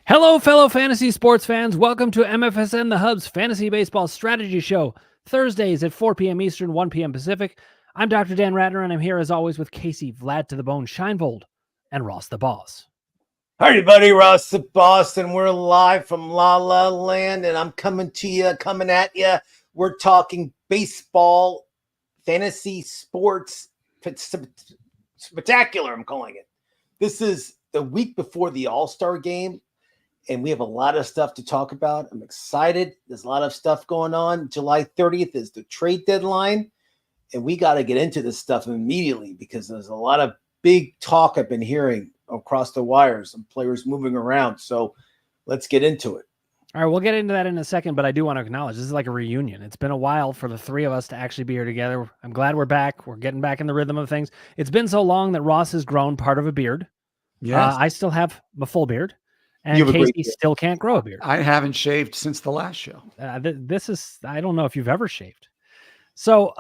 Hello, fellow fantasy sports fans. Welcome to MFSN, the Hub's Fantasy Baseball Strategy Show, Thursdays at 4 p.m. Eastern, 1 p.m. Pacific. I'm Dr. Dan Ratner, and I'm here as always with Casey Vlad to the Bone Scheinvold and Ross the Boss. Hi, everybody. Ross the Boss, and we're live from La La Land, and I'm coming at you. We're talking baseball, fantasy sports, spectacular, I'm calling it. This is the week before the All-Star game, and we have a lot of stuff to talk about. I'm excited. There's a lot of stuff going on. July 30th is the trade deadline, and we got to get into this stuff immediately because there's a lot of big talk I've been hearing across the wires and players moving around. So let's get into it. All right, we'll get into that in a second, but I do want to acknowledge this is like a reunion. It's been a while for the three of us to actually be here together. I'm glad we're back. We're getting back in the rhythm of things. It's been so long that Ross has grown part of a beard. Yes. I still have a full beard, and Casey still can't grow a beard. I haven't shaved since the last show. This is, I don't know if you've ever shaved. So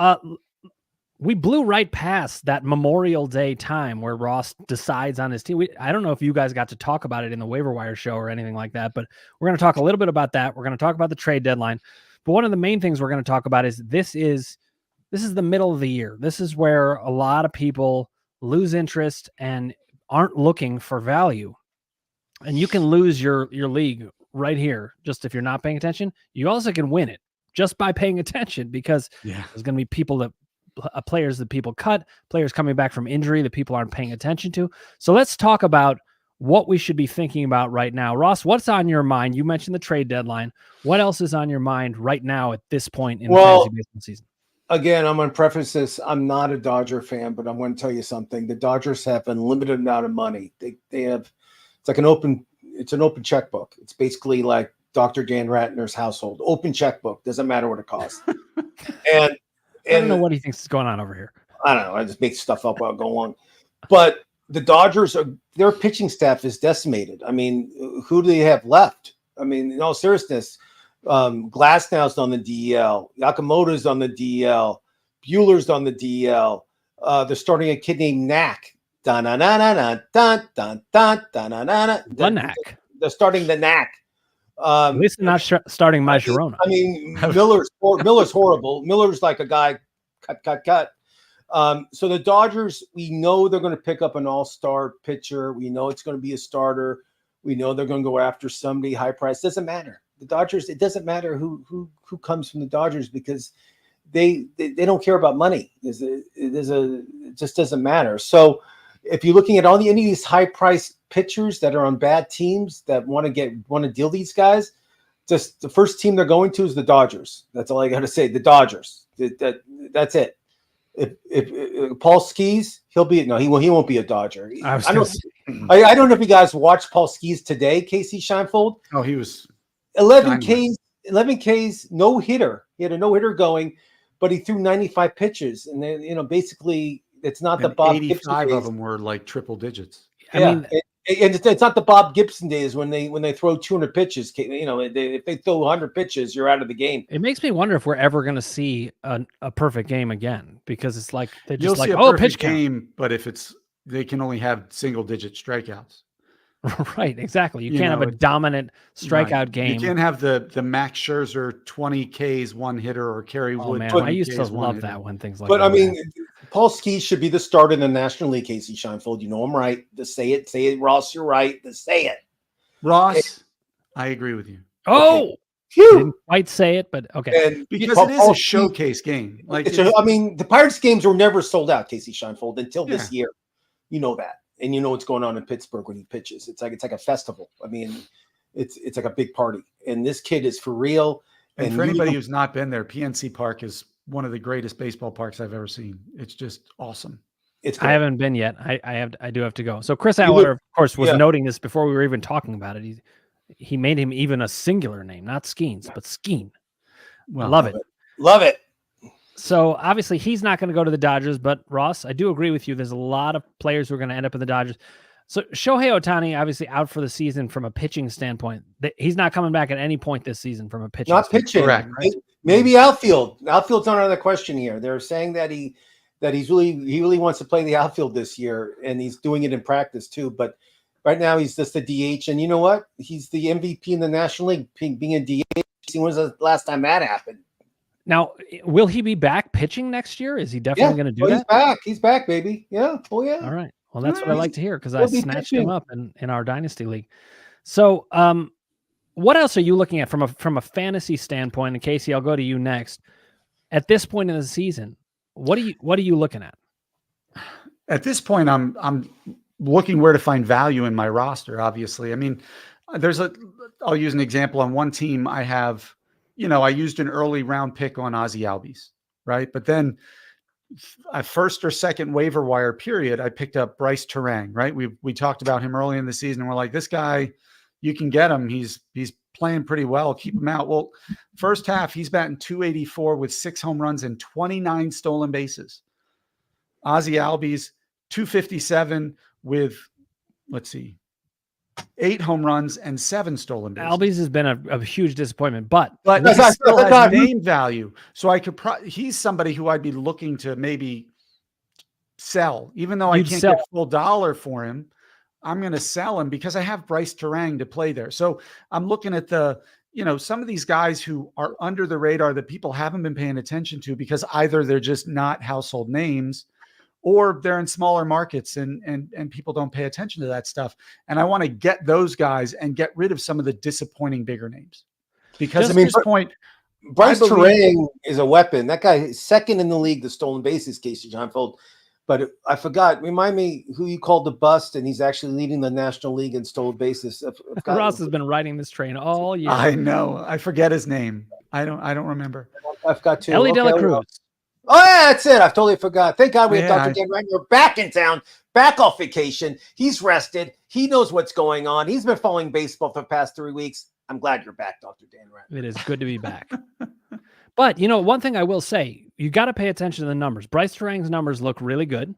we blew right past that Memorial Day time where Ross decides on his team. I don't know if you guys got to talk about it in the waiver wire show or anything like that, but we're going to talk a little bit about that. We're going to talk about the trade deadline. But one of the main things we're going to talk about is this is the middle of the year. This is where a lot of people lose interest and aren't looking for value. And you can lose your league right here just if you're not paying attention. You also can win it just by paying attention because there's going to be players that people cut, players coming back from injury that people aren't paying attention to. So let's talk about what we should be thinking about right now. Ross, what's on your mind? You mentioned the trade deadline. What else is on your mind right now at this point in the fantasy baseball season? Again, I'm going to preface this. I'm not a Dodger fan, but I'm going to tell you something. The Dodgers have an unlimited amount of money. They have, it's an open checkbook. It's basically like Dr. Dan Ratner's household. Open checkbook. Doesn't matter what it costs. And I don't know what he thinks is going on over here. I don't know. I just make stuff up while I go on. But the Dodgers, their pitching staff is decimated. I mean, who do they have left? I mean, in all seriousness, Glasnow's on the DL. Yakamoto's on the DL. Bueller's on the DL. They're starting a kid named Knack. They're starting the Knack. At least not starting my Sharona. I mean, Miller's horrible. Miller's like a guy cut. So the Dodgers, we know they're going to pick up an all-star pitcher. We know it's going to be a starter. We know they're going to go after somebody high price. Doesn't matter. The Dodgers, it doesn't matter who comes from the Dodgers because they don't care about money. It just doesn't matter. So if you're looking at any of these high-priced pitchers that are on bad teams that want to deal these guys, just the first team they're going to is the Dodgers. That's all I got to say. The Dodgers. That's it. If Paul Skees, he won't be a Dodger. I don't know if you guys watched Paul Skees today, Casey Scheinfold. Oh, he was 11 Ks, no hitter. He had a no hitter going, but he threw 95 pitches, and then basically it's not the Bob 85 Gibson days. of them were like triple digits. I mean, it's not the Bob Gibson days when they throw 200 pitches. If they throw 100 pitches, you're out of the game. It makes me wonder if we're ever going to see a perfect game again because it's like they're just You'll like, see a pitch game, count. but if they can only have single digit strikeouts. Right, exactly. You can't have a dominant strikeout game. You can't have the Max Scherzer 20 Ks one hitter or Kerry Wood. Man, I used to love that when things like that. But I mean, Paul Skees should be the starter in the National League, Casey Scheinfold. You know I'm right. Just say it, Ross. You're right. Just say it, Ross. I agree with you. Oh, okay. Didn't quite say it, but okay. And because it is a showcase game. The Pirates games were never sold out, Casey Scheinfold, until this year. You know that. And you know what's going on in Pittsburgh when he pitches. It's like a festival. I mean, it's like a big party. And this kid is for real. And for anybody who's not been there, PNC Park is one of the greatest baseball parks I've ever seen. It's just awesome. I haven't been yet. I do have to go. So Chris Aller, of course, was noting this before we were even talking about it. He made him even a singular name, not Skeens, but Skeen. Well, love it. So obviously he's not going to go to the Dodgers, but Ross, I do agree with you. There's a lot of players who are going to end up in the Dodgers. So Shohei Ohtani, obviously out for the season from a pitching standpoint. He's not coming back at any point this season from a pitching Not standpoint. pitching. Correct. Right? Maybe outfield. Outfield's not another question here. They're saying that he really wants to play the outfield this year, and he's doing it in practice too. But Right now, he's just a DH, and you know what? He's the MVP in the National League, being a DH. When was the last time that happened? Now, will he be back pitching next year? Is he definitely going to do He's that? back. He's back, baby. Yeah. Oh, yeah. All right. Well, that's what I like to hear because I He'll be snatched him pitching. up in our dynasty league. So, what else are you looking at from a fantasy standpoint? And Casey, I'll go to you next. At this point in the season, what are you looking at? At this point, I'm looking where to find value in my roster. Obviously, I mean, I'll use an example. On one team, I have, I used an early round pick on Ozzie Albies, right? But then a first or second waiver wire period, I picked up Bryce Terang, right? We talked about him early in the season, and we're like, this guy, you can get him. He's playing pretty well. Keep him out. Well, first half, he's batting .284 with 6 home runs and 29 stolen bases. Ozzie Albies, .257 with, let's see, 8 home runs and 7 stolen bases. Albies has been a huge disappointment, but he still has name value. So I could he's somebody who I'd be looking to maybe sell, even though I can't get full dollar for him. I'm going to sell him because I have Bryce Terang to play there. So I'm looking at some of these guys who are under the radar that people haven't been paying attention to because either they're just not household names or they're in smaller markets and people don't pay attention to that stuff. And I want to get those guys and get rid of some of the disappointing bigger names. Because at this point, Bryce Terang is a weapon. That guy is second in the league, the stolen bases, Casey Johnfold. But I forgot. Remind me who you called the bust, and he's actually leading the National League in stolen bases. Ross has been riding this train all year. I know. I forget his name. I don't remember. I've got two. Ellie De La Cruz. Oh yeah, that's it. I totally forgot. Thank God we have Dr. Dan Reiner back in town, back off vacation. He's rested. He knows what's going on. He's been following baseball for the past 3 weeks. I'm glad you're back, Dr. Dan Reiner. It is good to be back. But, one thing I will say, you got to pay attention to the numbers. Bryce Terang's numbers look really good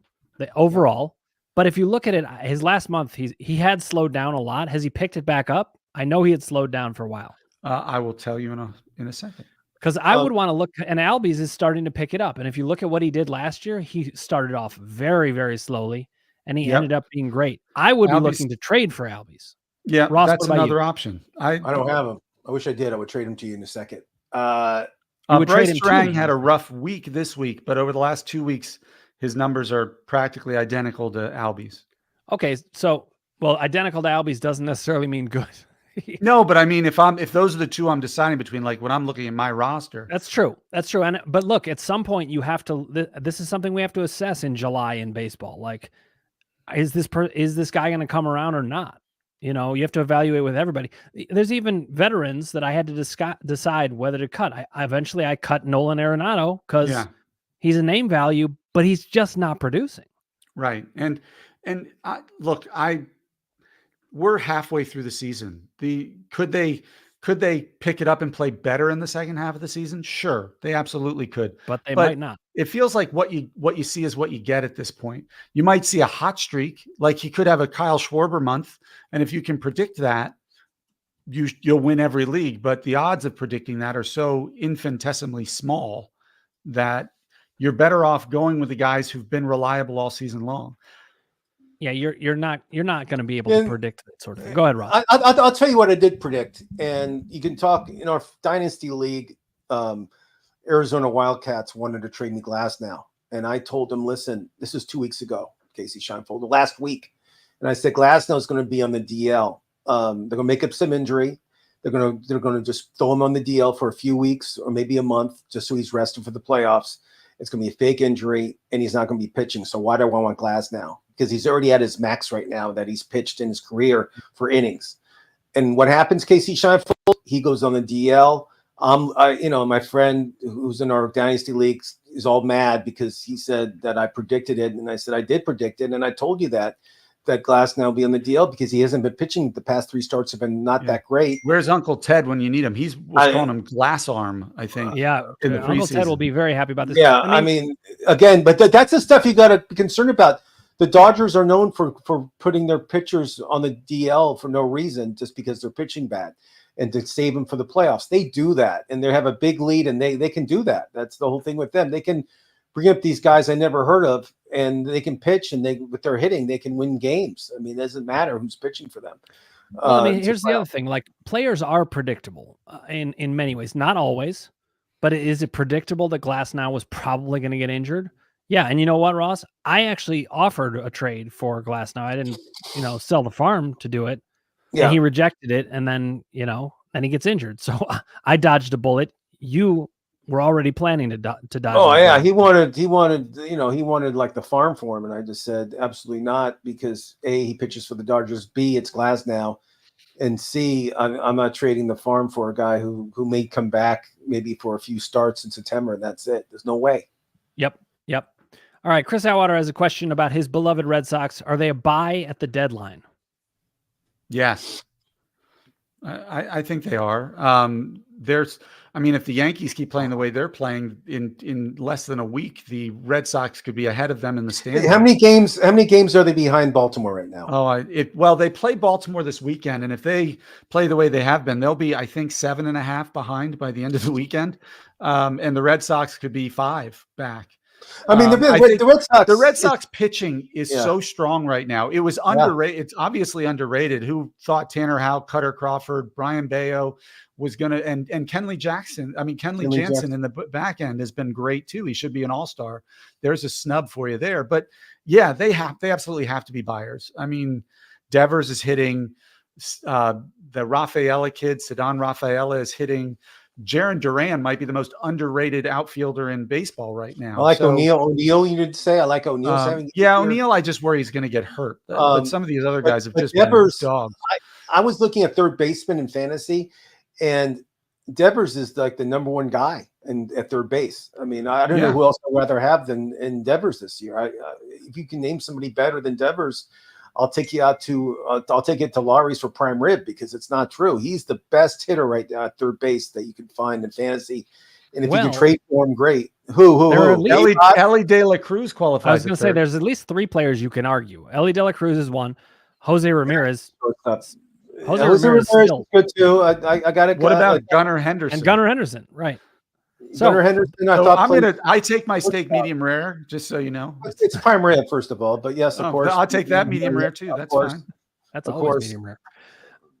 overall. But if you look at it, his last month, he had slowed down a lot. Has he picked it back up? I know he had slowed down for a while. I will tell you in a second. Because I would want to look, and Albies is starting to pick it up. And if you look at what he did last year, he started off very, very slowly, and he ended up being great. I would be looking to trade for Albies. Yeah, Ross, that's another option. I don't have him. I wish I did. I would trade him to you in a second. Bryce Terang had a rough week this week, but over the last 2 weeks, his numbers are practically identical to Albies. Okay, so identical to Albies doesn't necessarily mean good. No, but I mean, if those are the two I'm deciding between, like when I'm looking at my roster. That's true. But look, at some point you have to. This is something we have to assess in July in baseball. Like, is this guy going to come around or not? You have to evaluate with everybody. There's even veterans that I had to decide whether to cut. Eventually I cut Nolan Arenado because he's a name value, but he's just not producing. Right. And we're halfway through the season. Could they pick it up and play better in the second half of the season? Sure, they absolutely could. But they might not. It feels like what you see is what you get at this point. You might see a hot streak, like he could have a Kyle Schwarber month, and if you can predict that, you'll win every league. But the odds of predicting that are so infinitesimally small that you're better off going with the guys who've been reliable all season long. Yeah, you're not going to be able to predict that sort of thing. Go ahead, Ross. I'll tell you what I did predict, and you can talk in our dynasty league. Arizona Wildcats wanted to trade me Glasnow, and I told them, "Listen, this is 2 weeks ago, Casey Scheinfold, last week," and I said Glasnow is going to be on the DL. They're going to make up some injury. They're going to just throw him on the DL for a few weeks or maybe a month, just so he's rested for the playoffs. It's going to be a fake injury, and he's not going to be pitching. So why do I want Glasnow? Because he's already at his max right now that he's pitched in his career for innings. And what happens, Casey Scheinfold? He goes on the DL. My friend who's in our dynasty leagues is all mad because he said that I predicted it, and I said I did predict it, and I told you that Glasnow will be on the DL because he hasn't been pitching. The past 3 starts have been not that great. Where's Uncle Ted when you need him? He's calling him Glass Arm, I think. Uncle Ted will be very happy about this. Yeah, I mean again, but that's the stuff you got to be concerned about. The Dodgers are known for putting their pitchers on the DL for no reason, just because they're pitching bad, and to save them for the playoffs. They do that, and they have a big lead, and they can do that. That's the whole thing with them. They can bring up these guys I never heard of and they can pitch, and with their hitting, they can win games. I mean, it doesn't matter who's pitching for them. Well, I mean, here's the other thing: like players are predictable in many ways, not always, but is it predictable that Glasnow was probably going to get injured? Yeah, and you know what, Ross? I actually offered a trade for Glasnow. I didn't, sell the farm to do it. Yeah, and he rejected it, and then then he gets injured. So I dodged a bullet. You were already planning to dodge. Oh yeah, he wanted like the farm for him, and I just said absolutely not, because A, he pitches for the Dodgers, B, it's Glasnow, and C, I'm not trading the farm for a guy who may come back maybe for a few starts in September, and that's it. There's no way. Yep. All right, Chris Atwater has a question about his beloved Red Sox. Are they a buy at the deadline? Yes, I think they are. If the Yankees keep playing the way they're playing, in less than a week, the Red Sox could be ahead of them in the standings. How many games are they behind Baltimore right now? Well, they play Baltimore this weekend, and if they play the way they have been, they'll be, I think, 7.5 behind by the end of the weekend, and the Red Sox could be 5 back. I mean, the Red Sox pitching is so strong right now. It was underrated. It's obviously underrated. Who thought Tanner Houck, Cutter Crawford, Brian Bayo was going to, and Kenley Jansen in the back end has been great too. He should be an all-star. There's a snub for you there. But yeah, they absolutely have to be buyers. I mean, Devers is hitting, the Rafaela kid, Ceddanne Rafaela is hitting. Jarren Duran might be the most underrated outfielder in baseball right now. I like O'Neill. O'Neill, you did say. I like O'Neill. O'Neill, I just worry he's going to get hurt. But some of these other guys have just Devers, been dogs. I was looking at third baseman in fantasy, and Devers is like the number one guy at third base. I mean, I don't know who else I'd rather have than Devers this year. If you can name somebody better than Devers, I'll take you out to I'll take it to Lowry's for prime rib, because it's not true. He's the best hitter right now at third base that you can find in fantasy. And if you can trade for him, great. Who? Ellie De La Cruz qualifies. I was going to say there's at least 3 players you can argue. Ellie De La Cruz is one. Jose Ramirez. Jose Ramirez is good too. I got it. What about Gunnar Henderson? And Gunnar Henderson, right? So Gunnar Henderson, I take my steak medium rare, just so you know. It's prime rare, first of all, but yes, of course. I'll take that medium rare too. That's fine. That's always medium rare.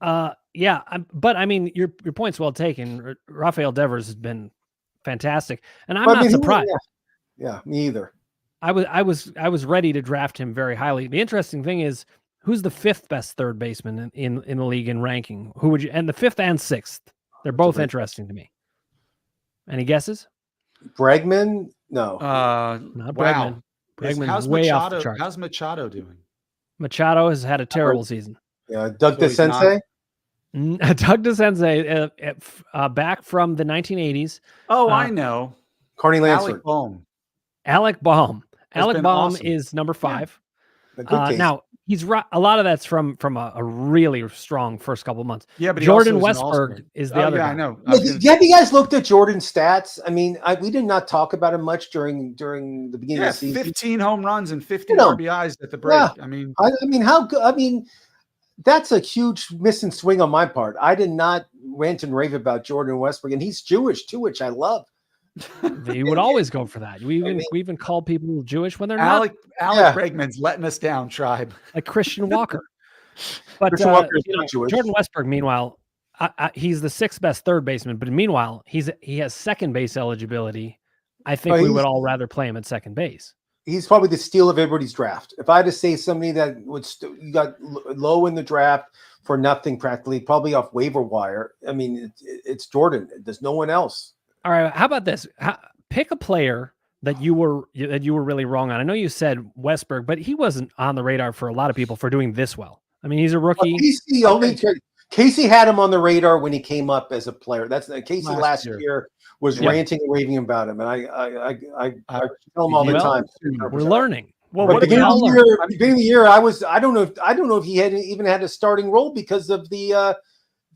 But I mean, your point's well taken. Rafael Devers has been fantastic, and I'm not surprised. Yeah, me either. I was ready to draft him very highly. The interesting thing is, who's the 5th best third baseman in the league in ranking? Who would you? And the 5th and 6th, they're both interesting to me. Any guesses? Bregman? No. Not Bregman. Wow. Bregman's way off the chart. How's Machado doing? Machado has had a terrible season. Yeah, Doug DeCense? Doug DeCense, back from the 1980s. I know. Carney Lansford. Alec Baum. Alec Baum awesome. is number 5. Yeah. Now, he's a lot of that's from a really strong first couple of months. Yeah, but Jordan Westberg is the other guy. I know. Have you guys looked at Jordan's stats? I mean, we did not talk about him much during the beginning of the season. 15 home runs and 50 RBIs at the break. Yeah. I mean, how good? I mean, that's a huge missing swing on my part. I did not rant and rave about Jordan Westberg, and he's Jewish too, which I love. They would always go for that. We even call people Jewish when they're not. Alec Bregman's letting us down, tribe. Like Christian Walker. But Christian Walker is not Jewish. Jordan Westberg, meanwhile, he's the 6th best third baseman. But meanwhile, he has second base eligibility. I think we would all rather play him at second base. He's probably the steal of everybody's draft. If I had to say somebody that you got low in the draft for nothing practically, probably off waiver wire, I mean, it's Jordan. There's no one else. All right, how about this? Pick a player that you were really wrong on. I know you said Westberg, but he wasn't on the radar for a lot of people for doing this well. I mean, he's a rookie. Casey had him on the radar when he came up as a player. Casey last year was ranting and raving about him, and I tell him all the time. We're learning. Well, but beginning of the year, I don't know if he had even had a starting role because of the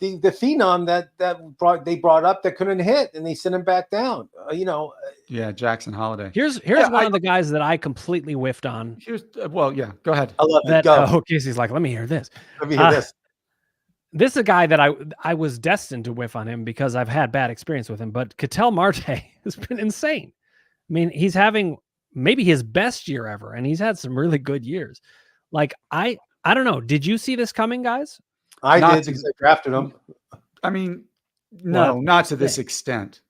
phenom that they brought up that couldn't hit, and they sent him back down. Yeah, Jackson Holiday. Here's one of the guys that I completely whiffed on. Go ahead. I love that. Casey's like, let me hear this. Let me hear this. This is a guy that I was destined to whiff on him because I've had bad experience with him. But Ketel Marte has been insane. I mean, he's having maybe his best year ever, and he's had some really good years. Like I don't know. Did you see this coming, guys? I Not did to- because I drafted him. I mean, no, What? not to this extent.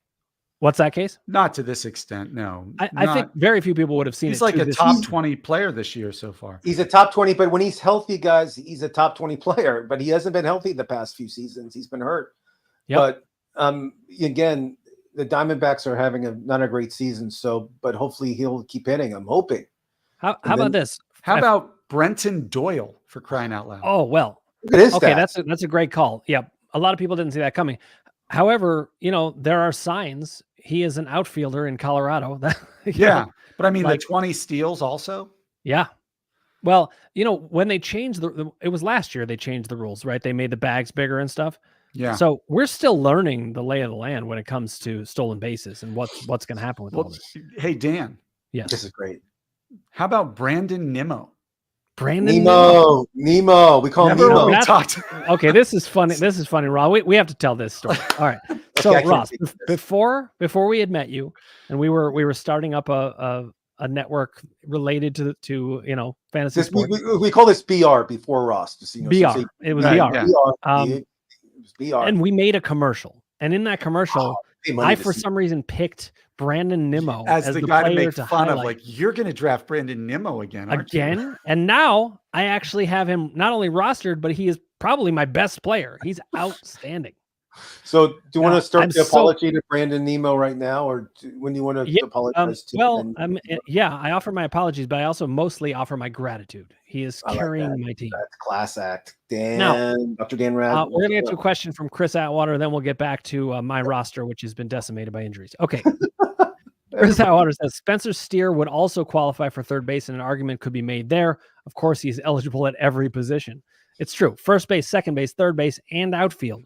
What's that case? Not to this extent. No, I think very few people would have seen he's it. like to a this top season. 20 player this year so far. He's a top 20, but when he's healthy, guys, he's a top 20 player. But he hasn't been healthy the past few seasons. He's been hurt. Yep. But again, the Diamondbacks are having not a great season. So, but hopefully he'll keep hitting. I'm hoping. How about this? How about Brenton Doyle, for crying out loud? Oh, well, Look at his okay, stats. that's a great call. Yeah, a lot of people didn't see that coming. However, there are signs he is an outfielder in Colorado. Yeah, but I mean, like- the 20 steals also. Yeah. Well, when they changed it was last year they changed the rules, right? They made the bags bigger and stuff. Yeah. So we're still learning the lay of the land when it comes to stolen bases and what's going to happen with all Well, this. hey, Dan, Yes. This is great. how about Brandon Nimmo? Brandon Nemo. We call him Remember Nemo. when we That's- talked? Okay, this is funny. This is funny, Ross. We have to tell this story. All right. So I can't Ross, beat this. before we had met you, and we were starting up a network related to fantasy This, sports. we call this BR before Ross. Just, BR. It was Right, BR. yeah. It was BR. And we made a commercial. And in that commercial, Pay money I to for see. some reason picked Brandon Nimmo As the guy to player make fun of, highlight. like, you're going to draft Brandon Nimmo again, aren't you? Again. And now I actually have him not only rostered, but he is probably my best player. He's outstanding. So, do you want Now, to start I'm the so- apology to Brandon Nemo right now, or when do you want to Yeah, apologize to? Well, Brandon? I offer my apologies, but I also mostly offer my gratitude. He is I like carrying that. my team. That's class act. Dan, Now, Dr. Dan Rad. We're going to get to a question from Chris Atwater, then we'll get back to my roster, which has been decimated by injuries. Okay. Chris Atwater says Spencer Steer would also qualify for third base, and an argument could be made there. Of course, he's eligible at every position. It's true. First base, second base, third base, and outfield.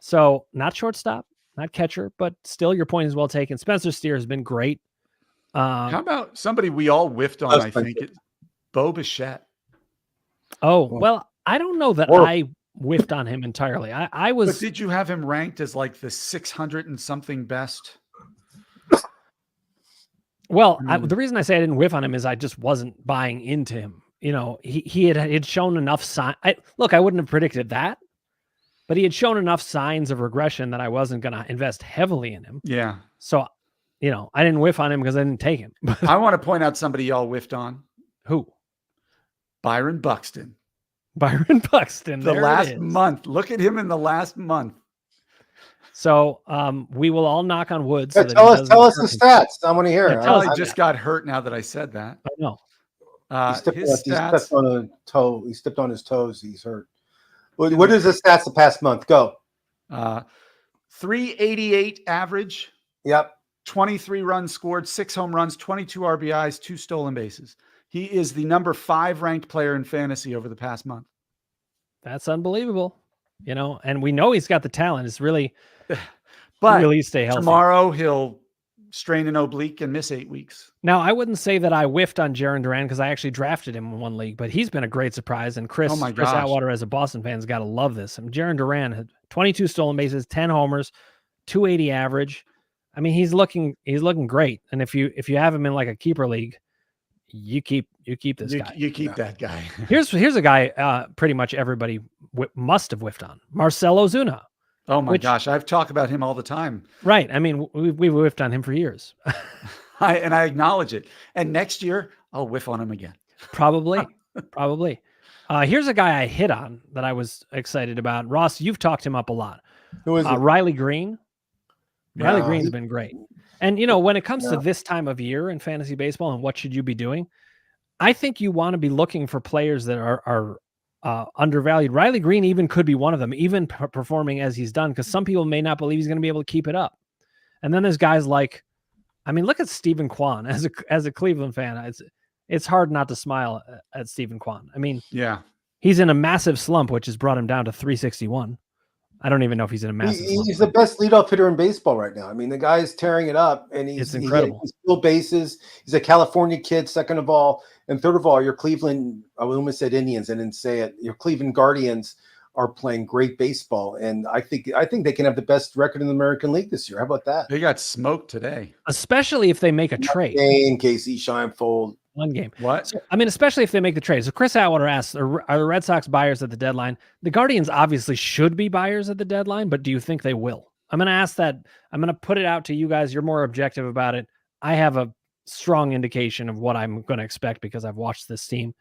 So not shortstop, not catcher, but still your point is well taken. Spencer Steer has been great. How about somebody we all whiffed on, I think, Bo Bichette. Oh, well, I don't know that Horrible. I whiffed on him entirely. I But was did you have him ranked as like the 600 and something best? the reason I say I didn't whiff on him is I just wasn't buying into him. He had shown enough sign. I wouldn't have predicted that, but he had shown enough signs of regression that I wasn't going to invest heavily in him. Yeah. So, I didn't whiff on him because I didn't take him. I want to point out somebody y'all whiffed on. Who? Byron Buxton. Byron Buxton. The There it last is. month. Look at him in the last month. So we will all knock on wood. Yeah, So that tell he us doesn't the hurt himself. stats. I want to hear Yeah, it. tell us I that. just got hurt now that I said that. I know. He stepped, His he stepped stats, on a toe. He stepped on his toes. He's hurt. What is the stats the past month? Go. 388 average, Yep. 23 runs scored, 6 home runs, 22 RBIs, 2 stolen bases. He is the number 5 ranked player in fantasy over the past month. That's unbelievable. And we know he's got the talent. It's really, But really stay healthy. tomorrow he'll strain an oblique and miss 8 weeks. Now, I wouldn't say that I whiffed on Jaron Duran because I actually drafted him in one league, but he's been a great surprise. And Chris, Oh my Chris gosh. Atwater, as a Boston fan, has got to love this. Jaron Duran had 22 stolen bases, 10 homers, 280 average. I mean, he's looking great. And if you have him in like a keeper league, you keep this guy. You keep that guy. Here's a guy pretty much everybody must have whiffed on. Marcell Ozuna. Oh my Which- gosh, I've talked about him all the time. Right. I mean, we've whiffed on him for years. I acknowledge it. And next year I'll whiff on him again. Probably. Here's a guy I hit on that I was excited about. Ross, you've talked him up a lot. Who is it? Riley Green. Riley Yeah. Green's been great. And, when it comes to this time of year in fantasy baseball and what should you be doing, I think you want to be looking for players that are undervalued. Riley Green even could be one of them, even performing as he's done, because some people may not believe he's going to be able to keep it up. And then there's guys like, look at Stephen Kwan as a Cleveland fan. It's hard not to smile at Stephen Kwan. Yeah. He's in a massive slump, which has brought him down to 361. I don't even know if he's in a massive slump. He's the best leadoff hitter in baseball right now. The guy is tearing it up, and It's incredible. He's steal bases. He's a California kid, second of all. And third of all, your Cleveland, I almost said Indians, I didn't say it. Your Cleveland Guardians are playing great baseball, and I think they can have the best record in the American League this year. How about that? They got smoked today. Especially if they make a trade. Game, Casey Scheinfold. One game. What? So, I mean, especially if they make the trade. So Chris Atwater asks, are the Red Sox buyers at the deadline? The Guardians obviously should be buyers at the deadline, but do you think they will? I'm going to ask that. I'm going to put it out to you guys. You're more objective about it. I have a strong indication of what I'm going to expect because I've watched this team.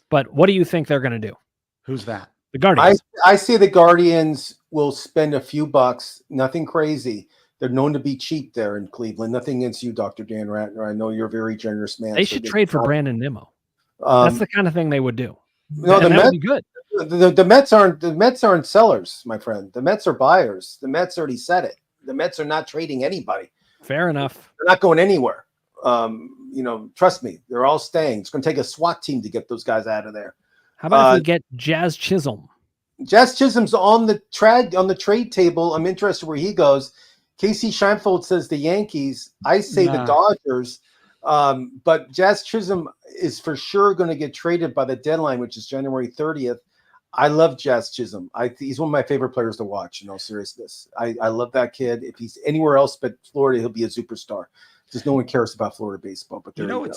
But what do you think they're going to do? Who's that? The Guardians. I say the Guardians will spend a few bucks, nothing crazy. They're known to be cheap there in Cleveland. Nothing against you, Dr. Dan Ratner. I know you're a very generous man. They should trade for Brandon Nimmo. That's the kind of thing they would do. No, that would be good. The Mets aren't sellers, my friend. The Mets are buyers. The Mets already said it. The Mets are not trading anybody. Fair enough. They're not going anywhere. Trust me, they're all staying. It's going to take a SWAT team to get those guys out of there. How about if we get Jazz Chisholm? Jazz Chisholm's on the trade table. I'm interested where he goes. Casey Scheinfold says the Yankees. I say the Dodgers. But Jazz Chisholm is for sure going to get traded by the deadline, which is January 30th. I love Jazz Chisholm. He's one of my favorite players to watch, in all seriousness. I love that kid. If he's anywhere else but Florida, he'll be a superstar. Just no one cares about Florida baseball. But there you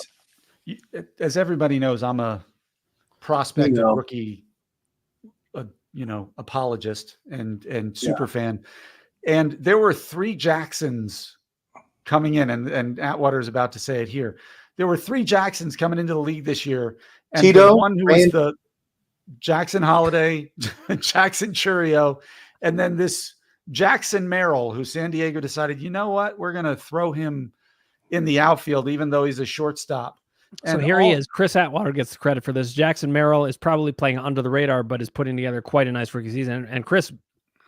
go. As everybody knows, I'm a prospect and rookie, apologist and super fan. And there were 3 Jacksons coming in, and Atwater is about to say it here. There were 3 Jacksons coming into the league this year. And Tito, the one who was the Jackson Holiday, Jackson Churio, and then this Jackson Merrill, who San Diego decided, you know what, we're going to throw him in the outfield, even though he's a shortstop. So here he is. Chris Atwater gets the credit for this. Jackson Merrill is probably playing under the radar, but is putting together quite a nice rookie season. And Chris,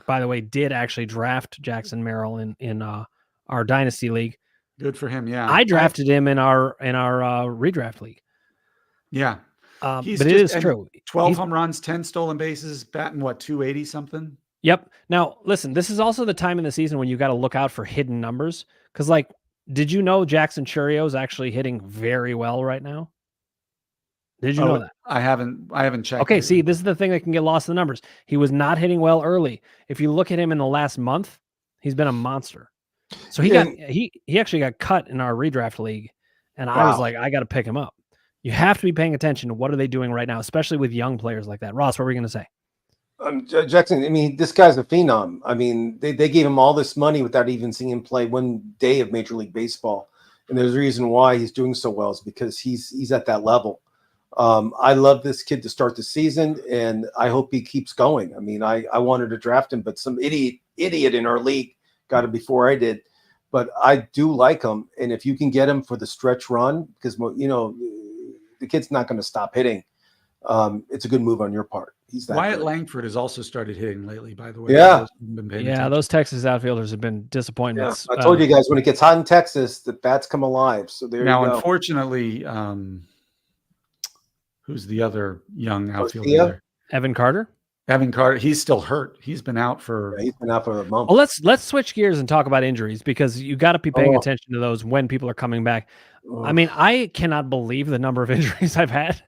by the way, did actually draft Jackson Merrill in our dynasty league. Good for him. Yeah, I drafted him in our redraft league. Yeah, but it is true. 12 home runs, 10 stolen bases, batting 280 something. Yep. Now listen, this is also the time in the season when you got to look out for hidden numbers because, did you know Jackson Churio is actually hitting very well right now? Did you know that? I haven't checked. Okay, see, this is the thing that can get lost in the numbers. He was not hitting well early. If you look at him in the last month, he's been a monster. So he actually got cut in our redraft league, and I was like, I got to pick him up. You have to be paying attention to what are they doing right now, especially with young players like that. Ross, what were you going to say? Jackson, I mean, this guy's a phenom. I mean, they gave him all this money without even seeing him play one day of Major League Baseball. And there's a reason why he's doing so well is because he's at that level. I love this kid to start the season, and I hope he keeps going. I mean, I wanted to draft him, but some idiot in our league got him before I did. But I do like him, and if you can get him for the stretch run, because the kid's not going to stop hitting. It's a good move on your part. He's that Wyatt good. Langford has also started hitting lately, by the way. Yeah. Those Texas outfielders have been disappointments. Yeah, I told you guys when it gets hot in Texas, the bats come alive. So there you go. Now, unfortunately, who's the other young outfielder there? Evan Carter. Evan Carter, he's still hurt. He's been out for a month. Well, let's switch gears and talk about injuries because you got to be paying attention to those when people are coming back. I mean, I cannot believe the number of injuries I've had.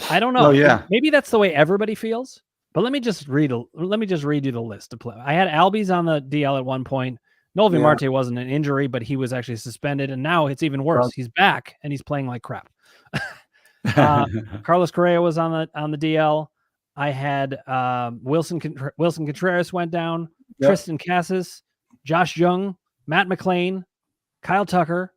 I don't know. Oh, yeah. Maybe that's the way everybody feels. But let me just read you the list of play. I had Albies on the DL at one point. Noel Marte wasn't an injury, but he was actually suspended, and now it's even worse. He's back and he's playing like crap. Carlos Correa was on the DL. I had Wilson Contreras went down. Yep. Tristan Cassis, Josh Jung, Matt McClain, Kyle Tucker.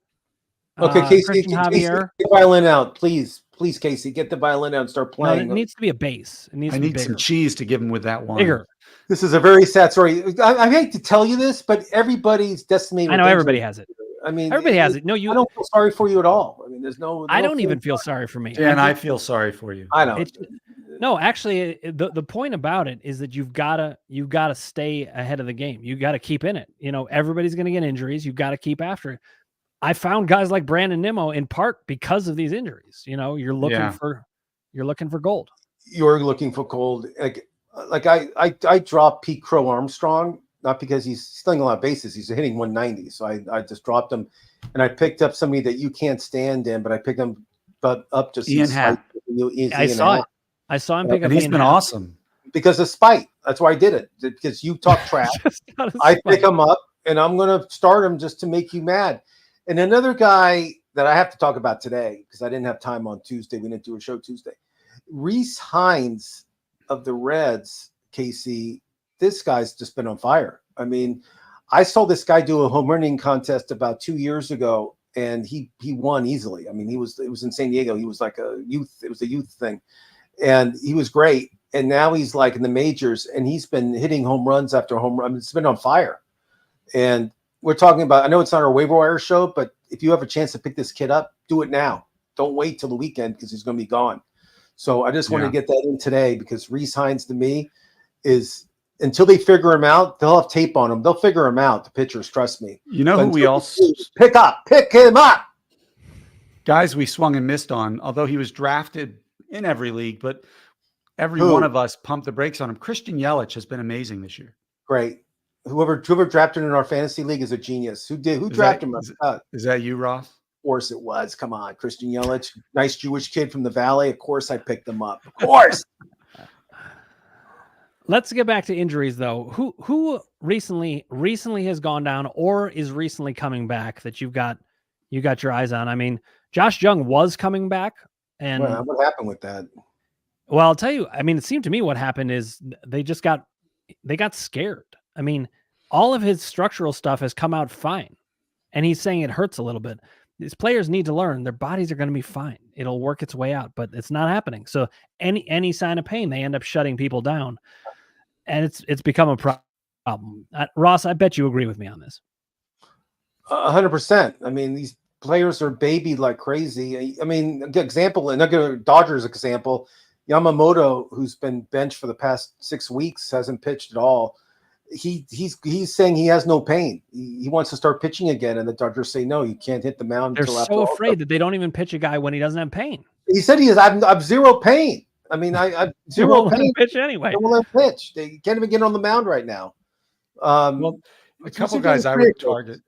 Okay, Casey, Christian Javier. Casey, get the violin out, please, Casey, get the violin out and start playing. No, it needs to be a bass. I need some cheese to give him with that one. Bigger. This is a very sad story. I hate to tell you this, but everybody's decimated. I know everybody has it. I mean, everybody has it. No, I don't feel sorry for you at all. I mean, there's no. I don't even feel sorry for me. And I feel sorry for you. I don't. No, actually, the point about it is that you've got to stay ahead of the game. You got to keep in it. Everybody's going to get injuries. You've got to keep after it. I found guys like Brandon Nimmo in part because of these injuries. You're looking for gold. You're looking for gold. Like I dropped Pete Crow Armstrong, not because he's stealing a lot of bases. He's hitting 190. So I just dropped him, and I picked up somebody that you can't stand in, but I picked him up just Ian Happ. I saw him pick up. And he's been awesome. because of spite. That's why I did it, because you talk trash. I pick him up, and I'm going to start him just to make you mad. And another guy that I have to talk about today, because I didn't have time on Tuesday. We didn't do a show Tuesday. Rhys Hines of the Reds, Casey, this guy's just been on fire. I mean, I saw this guy do a home running contest about 2 years ago, and he won easily. I mean, it was in San Diego. He was like it was a youth thing, and he was great. And now he's like in the majors, and he's been hitting home runs after home run. It's been on fire. And we're talking about, I know it's not our waiver wire show, but if you have a chance to pick this kid up, do it now. Don't wait till the weekend, because he's going to be gone. So I just wanted to get that in today, because Rhys Hines to me is, until they figure him out, they'll have tape on him. They'll figure him out. The pitchers, trust me. You know who we also pick him up. Guys we swung and missed on, although he was drafted in every league, but every one of us pumped the brakes on him. Christian Yelich has been amazing this year. Great. Whoever drafted in our fantasy league is a genius. Who drafted him? Is that you, Ross? Of course it was. Come on, Christian Yelich, nice Jewish kid from the Valley. Of course I picked him up. Of course. Let's get back to injuries, though. Who recently has gone down or is recently coming back that you got your eyes on? I mean, Josh Jung was coming back, and what happened with that? Well, I'll tell you. I mean, it seemed to me what happened is they got scared. I mean, all of his structural stuff has come out fine, and he's saying it hurts a little bit. These players need to learn their bodies are going to be fine. It'll work its way out, but it's not happening. So any sign of pain, they end up shutting people down, and it's become a problem. Ross, I bet you agree with me on this. 100%. I mean, these players are babied like crazy. I mean, example, another Dodgers example, Yamamoto, who's been benched for the past 6 weeks, hasn't pitched at all. He's saying he has no pain. He wants to start pitching again, and the Dodgers say no, you can't hit the mound. They're so afraid that they don't even pitch a guy when he doesn't have pain. He said I've zero pain. I mean, I zero pain. Pitch anyway. They won't let him pitch. They can't even get on the mound right now. Well, a couple guys I would target.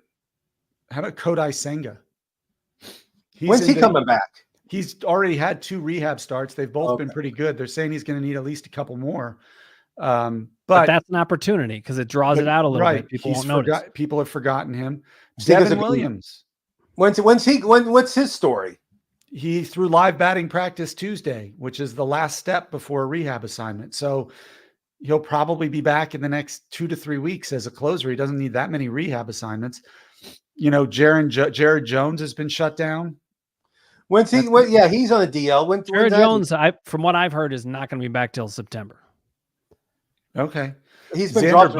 How about Kodai Senga? When's he coming back? He's already had 2 rehab starts. They've both been pretty good. They're saying he's going to need at least a couple more. But that's an opportunity because it draws it out a little bit. People won't notice. People have forgotten him. Devin Williams. What's his story? He threw live batting practice Tuesday, which is the last step before a rehab assignment. So he'll probably be back in the next 2 to 3 weeks as a closer. He doesn't need that many rehab assignments. You know, Jared Jones has been shut down. When's he? He's on a DL. Jared Jones, from what I've heard, is not going to be back till September. Okay. He's been dropped.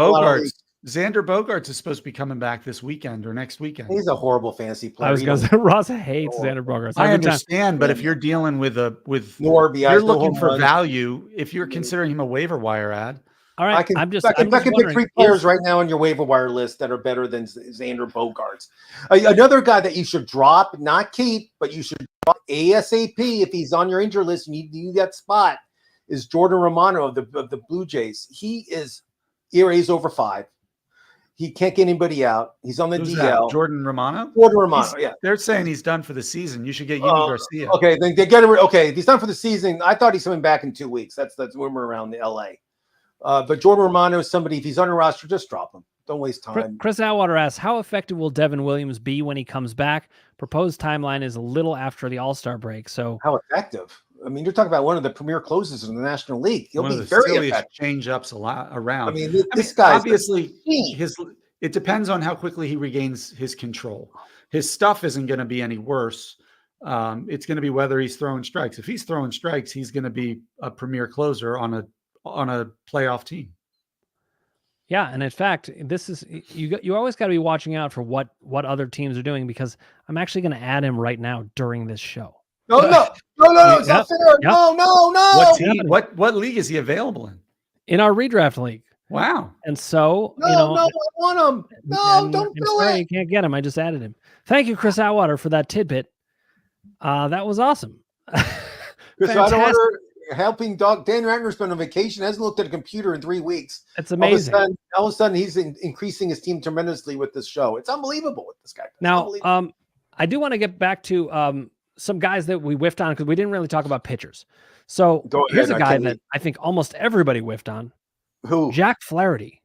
Xander Bogaerts is supposed to be coming back this weekend or next weekend. He's a horrible fantasy player. I was going to say Ross hates Xander Bogaerts. I understand, but if you're dealing with you're looking for value. If you're considering him a waiver wire ad, all right. I can pick 3 players right now on your waiver wire list that are better than Xander Bogaerts. Another guy that you should drop, not keep, but you should drop ASAP if he's on your injury list. You need that spot. Is Jordan Romano of the Blue Jays. He is ERA's over 5. He can't get anybody out. He's on the DL. Jordan Romano? Jordan Romano, yeah. They're saying he's done for the season. You should get Yimi Garcia. Okay, then they get him. Okay, if he's done for the season, I thought he's coming back in 2 weeks. That's rumor around the LA. But Jordan Romano is somebody, if he's on a roster, just drop him. Don't waste time. Chris Atwater asks, how effective will Devin Williams be when he comes back? Proposed timeline is a little after the All-Star break. So how effective? I mean, you're talking about one of the premier closers in the National League. He'll be very effective. Change-ups around. I mean, this guy obviously it depends on how quickly he regains his control. His stuff isn't going to be any worse. It's going to be whether he's throwing strikes. If he's throwing strikes, he's going to be a premier closer on a playoff team. Yeah, and in fact, this is you always got to be watching out for what other teams are doing, because I'm actually going to add him right now during this show. No, it's not fair. No. What league is he available in? In our redraft league. Wow. And so, I want him. No, don't do it. You can't get him. I just added him. Thank you, Chris Atwater, for that tidbit. That was awesome. Chris Atwater helping Dan Ratner's been on vacation, hasn't looked at a computer in 3 weeks. It's amazing. All of a sudden he's increasing his team tremendously with this show. It's unbelievable with this guy. Now, I do want to get back to some guys that we whiffed on because we didn't really talk about pitchers. So Go here's ahead, a I guy can't that wait. I think almost everybody whiffed on. Who? Jack Flaherty.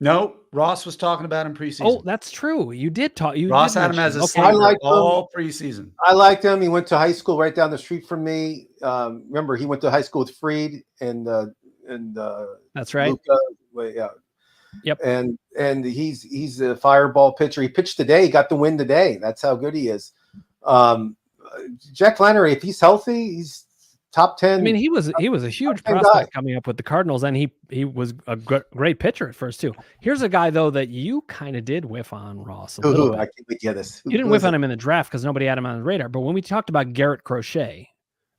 No, Ross was talking about him preseason. Oh, that's true. You did talk. You Ross did had him mention as a him. Okay. sleeper all preseason. I liked him. He went to high school right down the street from me. Remember, he went to high school with Freed and That's right. Luca. Yeah. Yep. And he's a fireball pitcher. He pitched today. He got the win today. That's how good he is. Jack Flaherty, if he's healthy, he's top 10. I mean, he was a huge prospect coming up with the Cardinals, and he was a great pitcher at first too. Here's a guy though that you kind of did whiff on, Ross. A little bit. I can't wait to hear this. You didn't whiff on him in the draft because nobody had him on the radar. But when we talked about Garrett Crochet,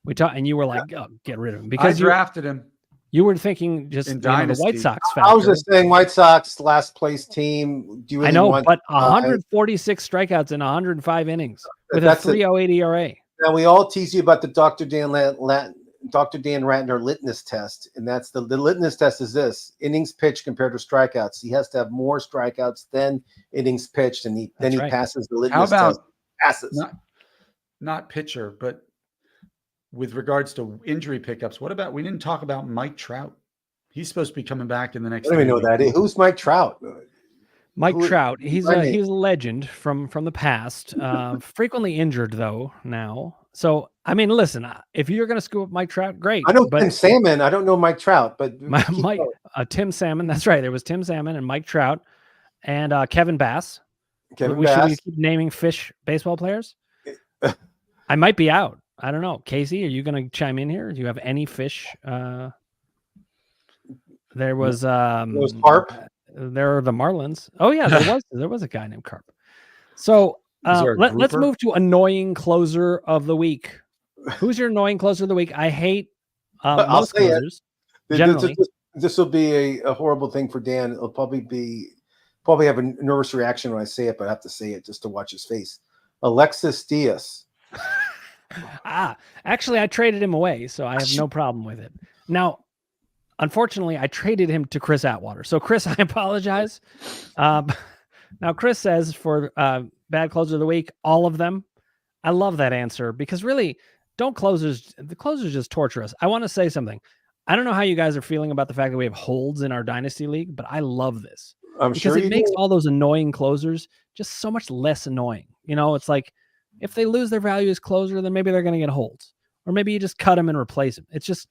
and you were like, "Oh, get rid of him," because I drafted him. You were thinking just the White Sox factor. I was just saying White Sox last place team. Do you really I know, want, but 146 strikeouts in 105 innings with a 3.08 ERA. Now we all tease you about the Dr. Dan Ratner litmus test, and that's the litmus test is this: innings pitched compared to strikeouts. He has to have more strikeouts than innings pitched, and he passes the litmus test. How about passes? Not pitcher, but with regards to injury pickups, what about we didn't talk about Mike Trout? He's supposed to be coming back in the next. I don't even know that. Who's Mike Trout? Trout. He's a legend from the past. Frequently injured though now. So I mean, listen, if you're going to scoop up Mike Trout, great. I know Tim Salmon. I don't know Mike Trout, but Tim Salmon. That's right. There was Tim Salmon and Mike Trout and Kevin Bass. Kevin Bass. Should we keep naming fish baseball players? I might be out. I don't know. Casey, are you going to chime in here? Do you have any fish? There was Carp. There are the Marlins. Oh yeah, there was a guy named Carp. So let's move to annoying closer of the week. Who's your annoying closer of the week? I hate most closers. Generally, this will be a horrible thing for Dan. It'll probably have a nervous reaction when I say it, but I have to say it just to watch his face. Alexis Diaz. Actually, I traded him away, so I have no problem with it. Now, unfortunately, I traded him to Chris Atwater. So, Chris, I apologize. Now, Chris says for bad closer of the week, all of them. I love that answer because really, the closers just torture us. I want to say something. I don't know how you guys are feeling about the fact that we have holds in our Dynasty League, but I love this. Because it makes all those annoying closers just so much less annoying. You know, it's like, if they lose their value as closer, then maybe they're going to get holds. Or maybe you just cut them and replace them. It's just,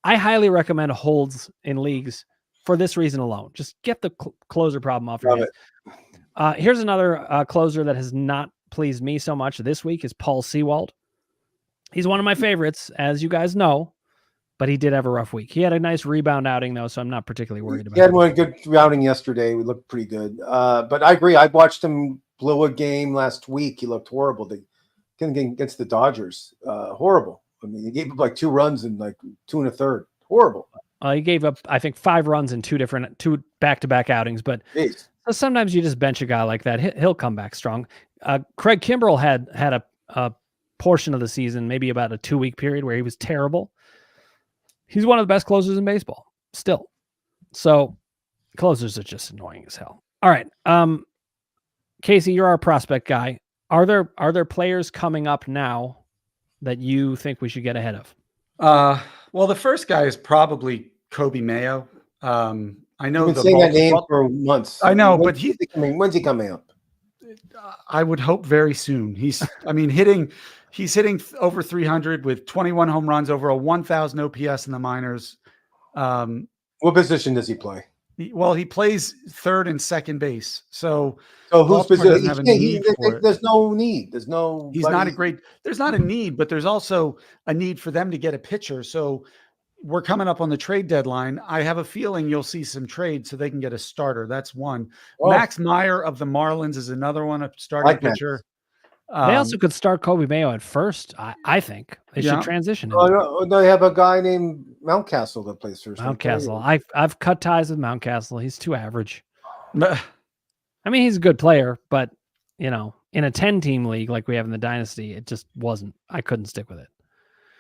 I highly recommend holds in leagues for this reason alone. Just get the closer problem off your hands. Here's another closer that has not pleased me so much this week is Paul Sewald. He's one of my favorites, as you guys know, but he did have a rough week. He had a nice rebound outing, though, so I'm not particularly worried about it. He had one good outing yesterday. We looked pretty good. But I agree. I watched him blow a game last week. He looked horrible. Against the Dodgers. Horrible. I mean, he gave up like 2 runs in like 2 1/3. Horrible. He gave up, I think, 5 runs in 2 back-to-back outings. But so sometimes you just bench a guy like that. He'll come back strong. Craig Kimbrell had a portion of the season, maybe about a 2-week period where he was terrible. He's one of the best closers in baseball still. So closers are just annoying as hell. All right. Casey, you're our prospect guy. Are there players coming up now that you think we should get ahead of? Well, the first guy is probably Kobe Mayo. I know you've been saying that name for months. I know, when's he coming up? I would hope very soon. He's hitting over 300 with 21 home runs, over a 1,000 OPS in the minors. What position does he play? He plays third and second base. So whose position? There's no need. There's no. He's not a great. There's not a need, but there's also a need for them to get a pitcher. So we're coming up on the trade deadline. I have a feeling you'll see some trades so they can get a starter. That's one. Oh. Max Meyer of the Marlins is another one, a starting pitcher. They also could start Kobe Mayo at first. I think they should transition him. No, they have a guy named Mountcastle that plays first. Mountcastle. I've cut ties with Mountcastle. He's too average. I mean, he's a good player, but in a 10-team league like we have in the Dynasty, it just wasn't. I couldn't stick with it.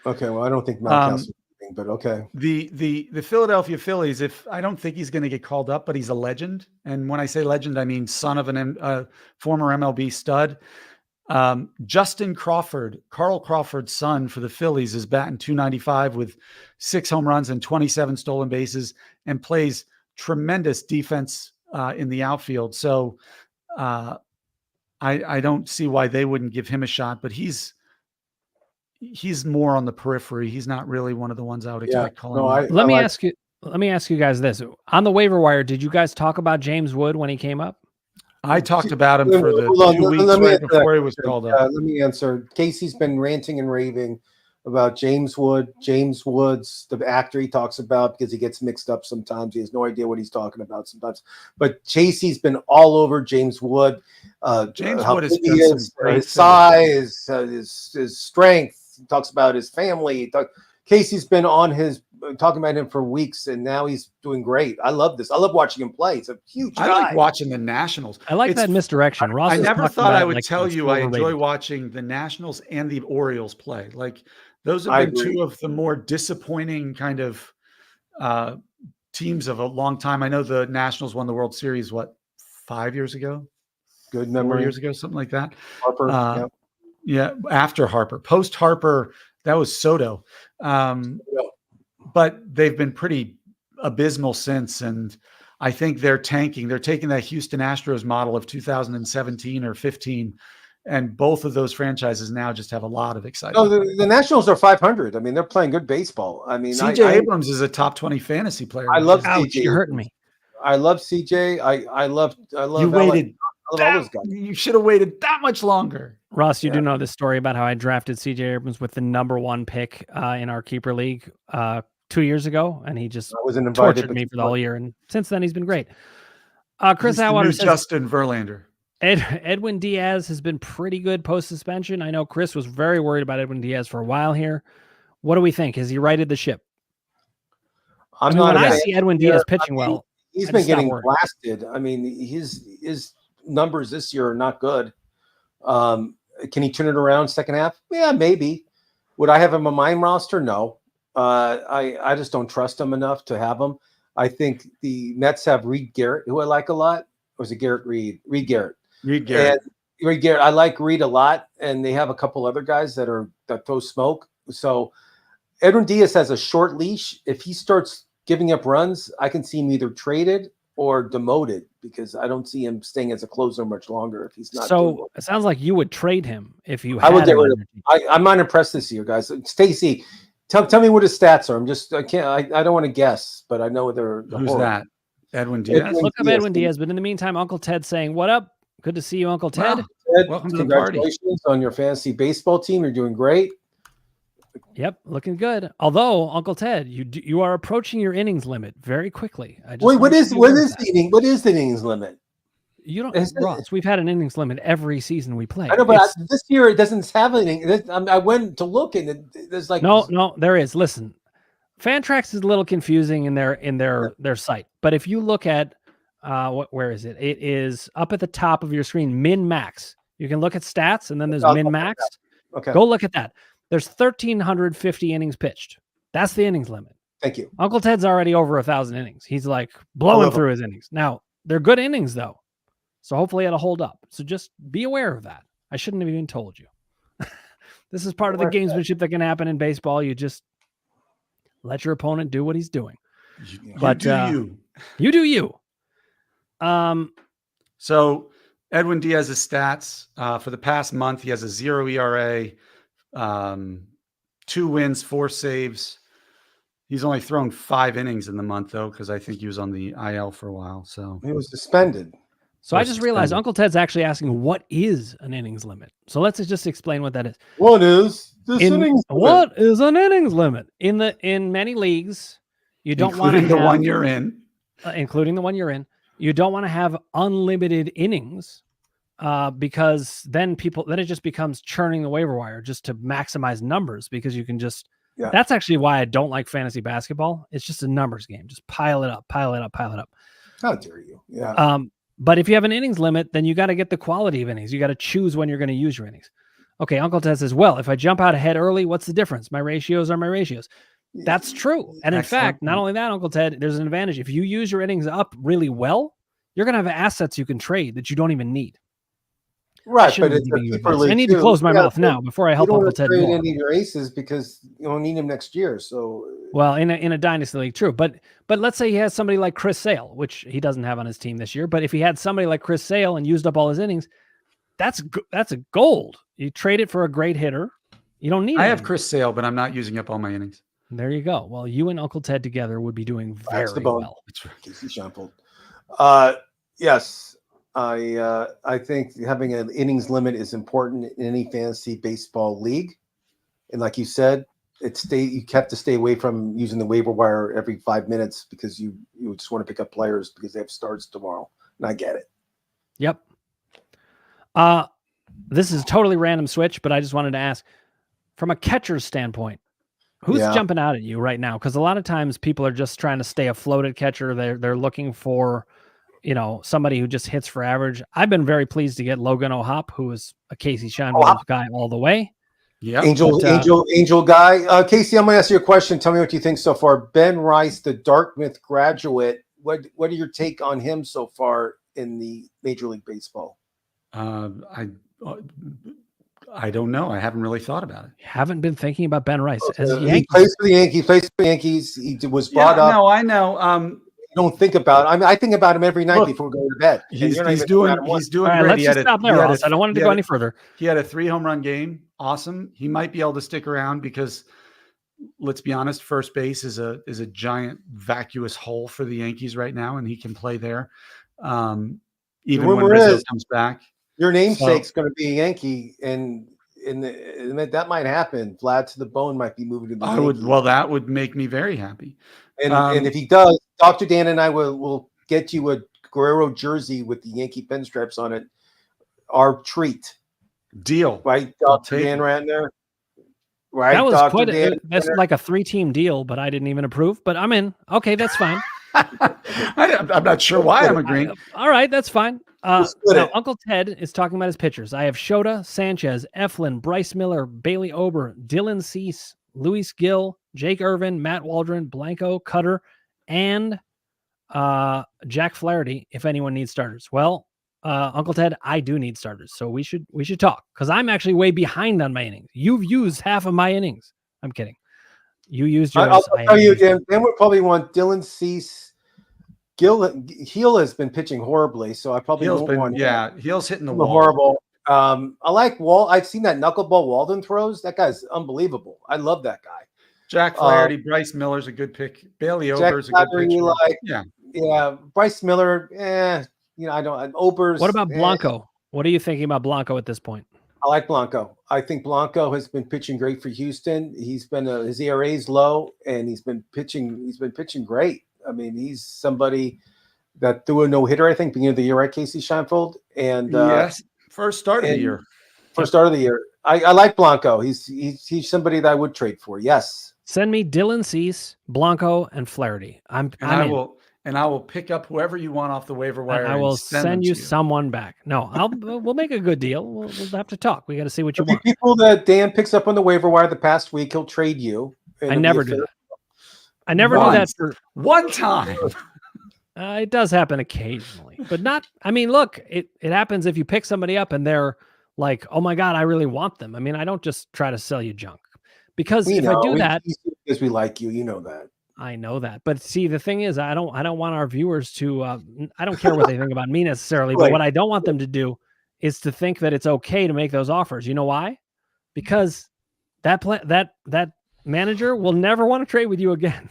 Okay, well, I don't think Mountcastle. But okay. The Philadelphia Phillies, I don't think he's going to get called up, but he's a legend. And when I say legend, I mean son of a former MLB stud. Justin Crawford, Carl Crawford's son for the Phillies, is batting .295 with 6 home runs and 27 stolen bases, and plays tremendous defense in the outfield. So I don't see why they wouldn't give him a shot, but he's more on the periphery. He's not really one of the ones I would expect calling. No, let me ask you guys this. On the waiver wire, did you guys talk about James Wood when he came up? I talked about him for the 2 weeks right before he was called up. Let me answer. Casey's been ranting and raving about James Wood. James Woods, the actor he talks about, because he gets mixed up sometimes. He has no idea what he's talking about sometimes. But Casey's been all over James Wood. James how Wood big he is, his size, his strength. He talks about his family. Casey's been on his talking about him for weeks, and now he's doing great. I love this. I love watching him play. He's a huge guy. I like watching the Nationals. I like that misdirection. Ross, I never thought I would tell you I enjoy overrated. watching the Nationals and the Orioles play. Like those have been two of the more disappointing kind of teams of a long time. I know the Nationals won the World Series, 5 years ago? Good memory. 4 years ago, something like that. Harper. Yeah, after Harper. Post Harper, that was Soto. But they've been pretty abysmal since, and I think they're tanking. They're taking that Houston Astros model of 2017 or 15, and both of those franchises now just have a lot of excitement. No, the Nationals are 500. I mean, they're playing good baseball. I mean, CJ Abrams is a top 20 fantasy player. I love Ouch, CJ. you're hurting me. I love CJ. I love. You waited. Those guys. You should have waited that much longer. Ross, you do know this story about how I drafted CJ Abrams with the #1 pick in our keeper league 2 years ago, and he just tortured me for the whole year. And since then, he's been great. Chris Atwater says Justin Verlander. Edwin Diaz has been pretty good post suspension. I know Chris was very worried about Edwin Diaz for a while here. What do we think? Has he righted the ship? When I see Edwin Diaz pitching well, he's been getting blasted. I mean, his numbers this year are not good. Can he turn it around second half? Yeah, maybe. Would I have him on my roster? No. I just don't trust him enough to have him. I think the Mets have Reed Garrett, who I like a lot. Or is it Garrett Reed? Reed Garrett. Reed Garrett. And Reed Garrett. I like Reed a lot, and they have a couple other guys that throw smoke. So Edwin Diaz has a short leash. If he starts giving up runs, I can see him either traded or demoted, because I don't see him staying as a closer much longer if he's not. So it sounds like you would trade him if you had. I would get rid of him. I'm not impressed this year, guys. Stacy, tell me what his stats are. I don't want to guess, but I know they're. Who's that? Edwin Diaz. Look up Edwin Diaz. But in the meantime, Uncle Ted's saying, "What up? Good to see you, Uncle Ted. Ted, welcome to the party. Congratulations on your fantasy baseball team. You're doing great. Yep, looking good. Although, Uncle Ted, you are approaching your innings limit very quickly. Wait, what is the innings limit? You don't, Ross. We've had an innings limit every season we play. I know, but this year it doesn't have anything. I went to look, and there's like no, there is. Listen, Fantrax is a little confusing in their site, but if you look at where is it? It is up at the top of your screen, min max. You can look at stats, and then there's min max. Okay, go look at that. There's 1,350 innings pitched. That's the innings limit. Thank you. Uncle Ted's already over 1,000 innings. He's like blowing through his innings. Now, they're good innings, though. So hopefully it'll hold up. So just be aware of that. I shouldn't have even told you. This is part of the gamesmanship that can happen in baseball. You just let your opponent do what he's doing. You do you. So Edwin Diaz's stats for the past month, he has a 0 ERA, 2 wins, 4 saves. He's only thrown 5 innings in the month, though, because I think he was on the IL for a while. So he was suspended. So I just realized Uncle Ted's actually asking, what is an innings limit? So let's just explain what that is. What is this innings limit? What is an innings limit? In many leagues, you don't want to have, the one you're in. Including the one you're in. You don't want to have unlimited innings because then it just becomes churning the waiver wire just to maximize numbers, because you can just that's actually why I don't like fantasy basketball. It's just a numbers game. Just pile it up. How dare you? Yeah. But if you have an innings limit, then you got to get the quality of innings. You got to choose when you're going to use your innings. Okay, Uncle Ted says, well, if I jump out ahead early, what's the difference? My ratios are my ratios. That's true. And in fact, not only that, Uncle Ted, there's an advantage. If you use your innings up really well, you're going to have assets you can trade that you don't even need. Right, shouldn't but be it's a giving you keeper advice. I league need to too. close my Yeah, mouth now before I you help don't Uncle want to Ted trade more. any of your aces because you don't need them next year. So Well, in a dynasty league, true. But let's say he has somebody like Chris Sale, which he doesn't have on his team this year. But if he had somebody like Chris Sale and used up all his innings, that's a gold. You trade it for a great hitter. You don't need I it have anymore. Chris Sale, but I'm not using up all my innings. There you go. Well, you and Uncle Ted together would be doing that's the very bone. well. That's right. Casey Schoenfeld. Yes, I think having an innings limit is important in any fantasy baseball league. And like you said, you have to stay away from using the waiver wire every 5 minutes because you just want to pick up players because they have starts tomorrow. And I get it. Yep. This is a totally random switch, but I just wanted to ask, from a catcher's standpoint, who's jumping out at you right now? Because a lot of times people are just trying to stay afloat at catcher. They're looking for, somebody who just hits for average. I've been very pleased to get Logan O'Hoppe, who is a Casey Schoenfeld guy all the way. Yeah, Angel guy. Casey, I'm going to ask you a question. Tell me what you think so far. Ben Rice, the Dartmouth graduate. What are your take on him so far in the Major League Baseball? I don't know. I haven't really thought about it. Haven't been thinking about Ben Rice. He plays for the Yankees. He was brought up. No, I know. You don't think about. I think about him every night before going to bed. He's doing All right, great. let's just stop there, Ross. I don't want to go any further. He had a 3 home run game. Awesome. He might be able to stick around because, let's be honest, first base is a giant vacuous hole for the Yankees right now, and he can play there. Even when Rizzo comes back. Your namesake's going to be a Yankee, and that might happen. Vlad to the Bone might be moving to the Yankees. Well, that would make me very happy. And if he does, Dr. Dan and I will get you a Guerrero jersey with the Yankee pinstripes on it. Our treat. Deal. Right, Dr. Dan Ratner? Right, that was Dr. Dan. That's like a 3-team deal, but I didn't even approve. But I'm in. Okay, that's fine. I'm not sure why I'm agreeing. All right, that's fine. Now, Uncle Ted is talking about his pitchers. I have Shota, Sanchez, Eflin, Bryce Miller, Bailey Ober, Dylan Cease, Luis Gill, Jake Irvin, Matt Waldron, Blanco, Cutter, and Jack Flaherty, if anyone needs starters. Well, Uncle Ted, I do need starters, so we should talk because I'm actually way behind on my innings. You've used half of my innings. I'm kidding. You used yours. I'll tell you, Dan would probably want Dylan Cease. Heel has been pitching horribly, so I probably won't want him. Heel's hitting the wall. Horrible. I like Wall. I've seen that knuckleball Walden throws. That guy's unbelievable. I love that guy. Jack Flaherty, Bryce Miller's a good pick. Bailey Ober's a good pitcher. Yeah. Bryce Miller. I don't. Ober's. What about Blanco? What are you thinking about Blanco at this point? I like Blanco. I think Blanco has been pitching great for Houston. He's been his ERA is low, and he's been pitching great. I mean, he's somebody that threw a no-hitter, I think, beginning of the year, right, Casey Schoenfeld? And yes, first start of the year. First start of the year. I like Blanco. He's somebody that I would trade for. Yes. Send me Dylan Cease, Blanco, and Flaherty. I will pick up whoever you want off the waiver wire. And I will send you someone back. No, we'll make a good deal. We'll have to talk. We got to see what you want. People that Dan picks up on the waiver wire the past week, he'll trade you. I never do that. I never do that for one time. It does happen occasionally, but not. I mean, look, it happens if you pick somebody up and they're like, "Oh my God, I really want them." I mean, I don't just try to sell you junk because if I do that, because we like you, you know that. I know that, but see, the thing is, I don't want our viewers to. I don't care what they think about me necessarily, but what I don't want them to do is to think that it's okay to make those offers. You know why? Because that manager will never want to trade with you again.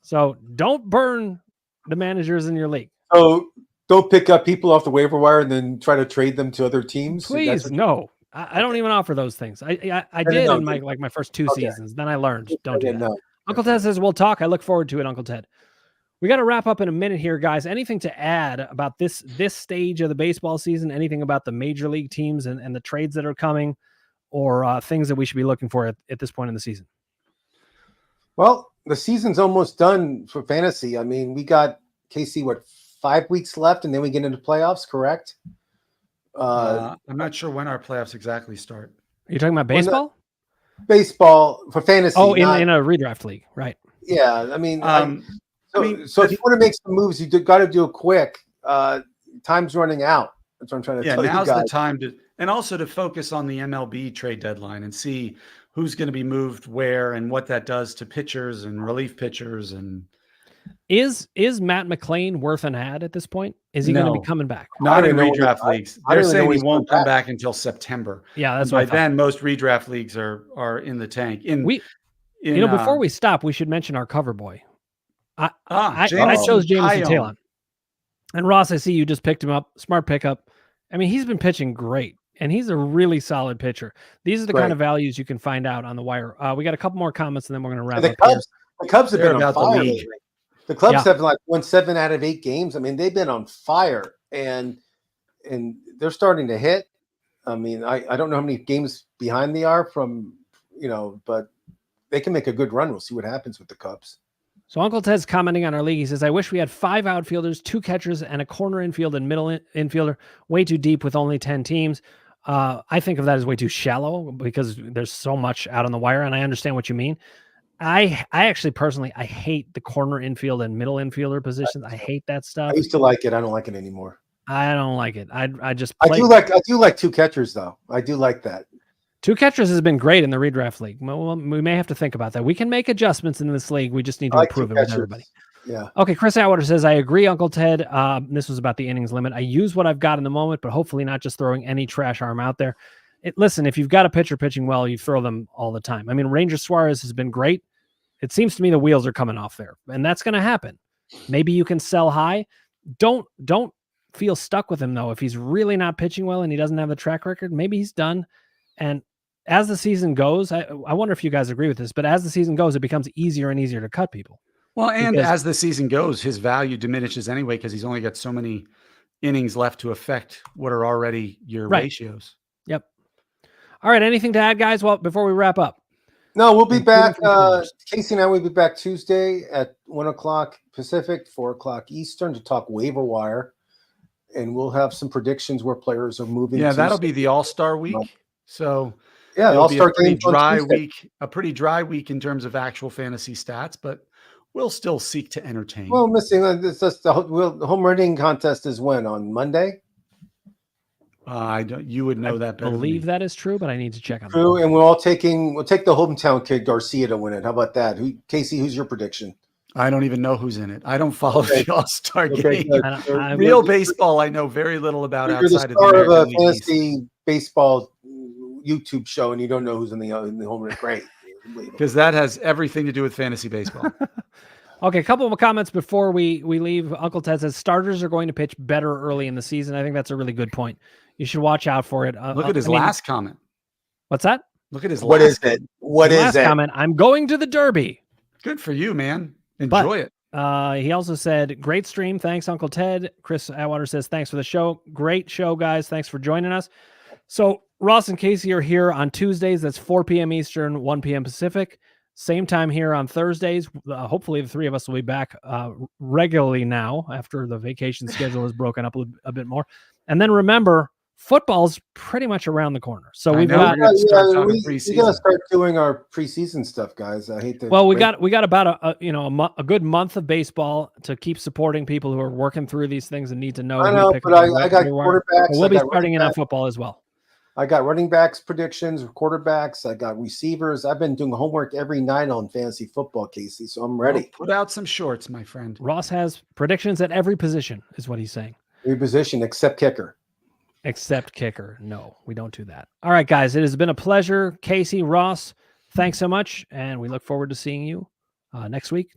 So don't burn the managers in your league. So don't pick up people off the waiver wire and then try to trade them to other teams. Please, no. I don't even offer those things. I did in my first 2 seasons. Then I learned don't do that. No. Uncle Ted says we'll talk. I look forward to it, Uncle Ted. We got to wrap up in a minute here, guys. Anything to add about this stage of the baseball season? Anything about the major league teams and the trades that are coming, or things that we should be looking for at this point in the season? Well, the season's almost done for fantasy. I mean, we got Casey, 5 weeks left, and then we get into playoffs, correct? I'm not sure when our playoffs exactly start. Are you talking about baseball? Baseball for fantasy. Oh, in a redraft league, right? Yeah, I mean, so if you want to make some moves, you got to do it quick. Time's running out. That's what I'm trying to Yeah, tell you now's guys. the time to, and also to focus on the MLB trade deadline and see who's going to be moved where and what that does to pitchers and relief pitchers. And Is Matt McClain worth an ad at this point? Is he going to be no, coming back? I not don't in even know when redraft leagues. I They're don't even know saying when he he's coming won't come back. back until September. Yeah, that's And what by I thought. then, most redraft leagues are in the tank. Before we stop, we should mention our cover boy. I Jameson chose Jameson Taillon. Taillon. And Ross, I see you just picked him up. Smart pickup. I mean, he's been pitching great, and he's a really solid pitcher. These are the kind of values you can find out on the wire. We got a couple more comments, and then we're going to wrap up here. The Cubs have They're been on about the fire league. lately. The Cubs have like won 7 out of 8 games. I mean, they've been on fire, and they're starting to hit. I mean, I don't know how many games behind they are from, but they can make a good run. We'll see what happens with the Cubs. So Uncle Ted's commenting on our league. He says, I wish we had 5 outfielders, 2 catchers, and a corner infield and middle infielder. Way too deep with only 10 teams. I think of that as way too shallow because there's so much out on the wire, and I understand what you mean. I actually personally, I hate the corner infield and middle infielder positions. I hate that stuff. I used to like it. I don't like it anymore. I don't like it. I just I do like 2 catchers though. I do like that. 2 catchers has been great in the redraft league. Well, we may have to think about that. We can make adjustments in this league. We just need to improve it with everybody. Yeah. Okay. Chris Atwater says, I agree, Uncle Ted. This was about the innings limit. I use what I've got in the moment, but hopefully not just throwing any trash arm out there. Listen, if you've got a pitcher pitching well, you throw them all the time. I mean, Ranger Suarez has been great. It seems to me the wheels are coming off there, and that's going to happen. Maybe you can sell high. Don't feel stuck with him though. If he's really not pitching well and he doesn't have a track record, maybe he's done. And as the season goes, I wonder if you guys agree with this, but as the season goes, it becomes easier and easier to cut people. Well, and as the season goes, his value diminishes anyway because he's only got so many innings left to affect what are already your ratios. Yep. All right. Anything to add, guys? Well, before we wrap up. No, we'll be back. Casey and I will be back Tuesday at 1:00 Pacific, 4:00 Eastern to talk waiver wire, and we'll have some predictions where players are moving. Yeah, that'll be the All-Star week. So yeah, All-Star game dry week, a pretty dry week in terms of actual fantasy stats, but we'll still seek to entertain. Well, missing it's just the home running contest is when on Monday. I don't. You would know that better. I believe that is true, but I need to check on that. And we'll take the hometown kid Garcia to win it. How about that? Casey, who's your prediction? I don't even know who's in it. I don't follow the All-Star game. Real baseball, I know very little about you're outside the star of a fantasy baseball YouTube show, and you don't know who's in the home run. Great, because that has everything to do with fantasy baseball. Okay, a couple of comments before we leave. Uncle Ted says starters are going to pitch better early in the season. I think that's a really good point. You should watch out for it. Look at his last comment. What's that? Look at his What last is it? What is it? Comment. I'm going to the Derby. Good for you, man. Enjoy it. He also said, great stream. Thanks, Uncle Ted. Chris Atwater says, thanks for the show. Great show, guys. Thanks for joining us. So Ross and Casey are here on Tuesdays. That's 4 p.m. Eastern, 1 p.m. Pacific. Same time here on Thursdays. Hopefully the 3 of us will be back regularly now after the vacation schedule is broken up a bit more. And then remember, football's pretty much around the corner. So we got to start doing our preseason stuff, guys. I hate to. Well, we got about a good month of baseball to keep supporting people who are working through these things and need to know. I know, but I got quarterbacks. We'll be starting in on football as well. I got running backs predictions, quarterbacks. I got receivers. I've been doing homework every night on fantasy football, Casey. So I'm ready. Well, put out some shorts, my friend. Ross has predictions at every position, is what he's saying. Every position except kicker. Except kicker. No, we don't do that. All right, guys. It has been a pleasure. Casey, Ross, thanks so much. And we look forward to seeing you next week.